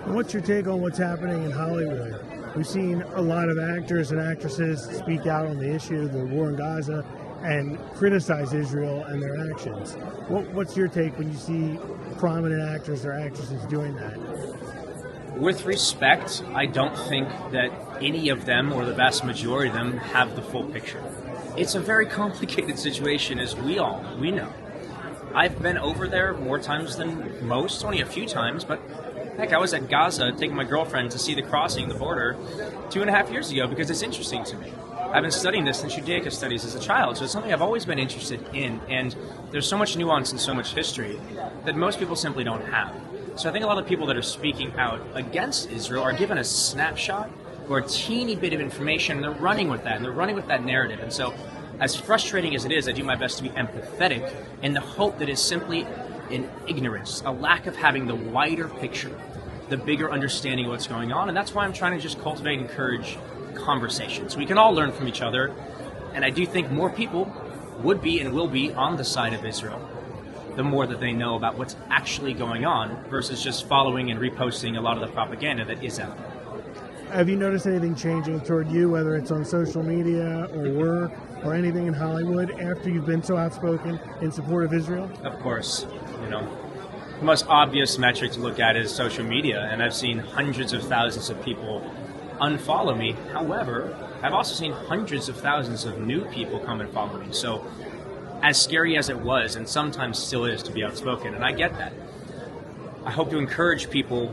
What's your take on what's happening in Hollywood? We've seen a lot of actors and actresses speak out on the issue, the war in Gaza, and criticize Israel and their actions. What's your take when you see prominent actors or actresses doing that? With respect, I don't think that any of them, or the vast majority of them, have the full picture. It's a very complicated situation, as we know. I've been over there more times than most, only a few times, but heck, I was at Gaza taking my girlfriend to see the crossing, the border, 2.5 years ago because it's interesting to me. I've been studying this in Judaica studies as a child, so it's something I've always been interested in, and there's so much nuance and so much history that most people simply don't have. So I think a lot of people that are speaking out against Israel are given a snapshot or a teeny bit of information, and they're running with that, and they're running with that narrative. And so, as frustrating as it is, I do my best to be empathetic in the hope that it's simply an ignorance, a lack of having the wider picture, the bigger understanding of what's going on. And that's why I'm trying to just cultivate and encourage conversations. We can all learn from each other, and I do think more people would be and will be on the side of Israel the more that they know about what's actually going on versus just following and reposting a lot of the propaganda that is out there. Have you noticed anything changing toward you, whether it's on social media or work or anything in Hollywood, after you've been so outspoken in support of Israel? Of course, the most obvious metric to look at is social media, and I've seen hundreds of thousands of people unfollow me. However, I've also seen hundreds of thousands of new people come and follow me. So, as scary as it was, and sometimes still is, to be outspoken, and I get that, I hope to encourage people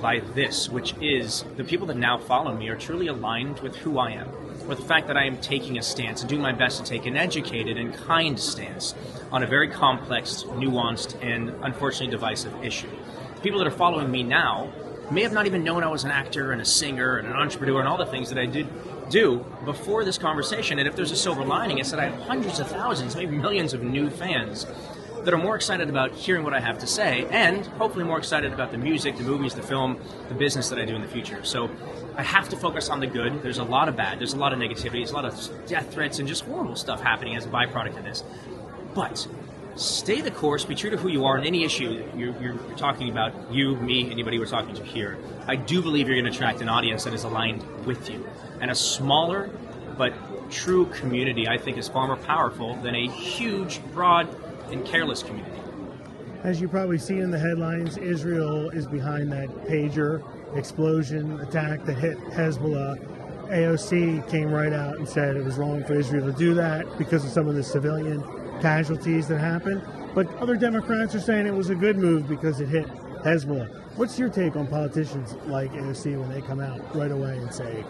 by this, which is the people that now follow me are truly aligned with who I am, with the fact that I am taking a stance and doing my best to take an educated and kind stance on a very complex, nuanced, and unfortunately divisive issue. The people that are following me now may have not even known I was an actor and a singer and an entrepreneur and all the things that I did do before this conversation. And if there's a silver lining, it's that I have hundreds of thousands, maybe millions of new fans that are more excited about hearing what I have to say, and hopefully more excited about the music, the movies, the film, the business that I do in the future. So I have to focus on the good. There's a lot of bad, there's a lot of negativity, there's a lot of death threats and just horrible stuff happening as a byproduct of this. But stay the course, be true to who you are in any issue you're talking about, you, me, anybody we're talking to here. I do believe you're going to attract an audience that is aligned with you. And a smaller but true community, I think, is far more powerful than a huge, broad, and careless community. As you probably see in the headlines, Israel is behind that pager explosion attack that hit Hezbollah. AOC came right out and said it was wrong for Israel to do that because of some of the civilian casualties that happened. But other Democrats are saying it was a good move because it hit Hezbollah. What's your take on politicians like AOC when they come out right away and say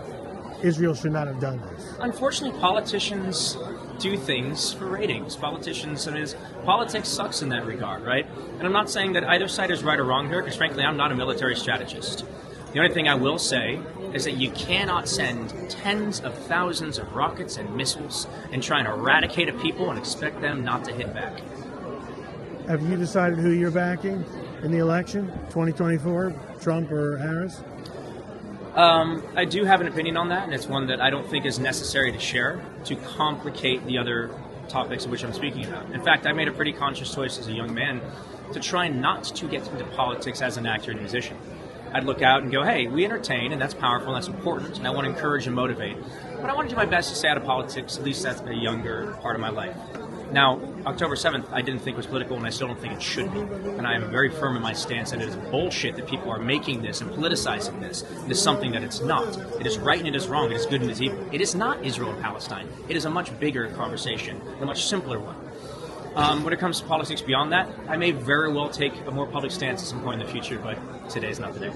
Israel should not have done this? Unfortunately, politicians do things for ratings. Politics sucks in that regard, right? And I'm not saying that either side is right or wrong here, because frankly, I'm not a military strategist. The only thing I will say is that you cannot send tens of thousands of rockets and missiles and try and eradicate a people and expect them not to hit back. Have you decided who you're backing in the election, 2024, Trump or Harris? I do have an opinion on that, and it's one that I don't think is necessary to share to complicate the other topics of which I'm speaking about. In fact, I made a pretty conscious choice as a young man to try not to get into politics as an actor and musician. I'd look out and go, hey, we entertain, and that's powerful, and that's important, and I want to encourage and motivate. But I want to do my best to stay out of politics, at least at a younger part of my life. Now, October 7th, I didn't think was political, and I still don't think it should be. And I am very firm in my stance that it is bullshit that people are making this and politicizing this into something that it's not. It is right and it is wrong. It is good and it is evil. It is not Israel and Palestine. It is a much bigger conversation, a much simpler one. When it comes to politics beyond that, I may very well take a more public stance at some point in the future, but today is not the day.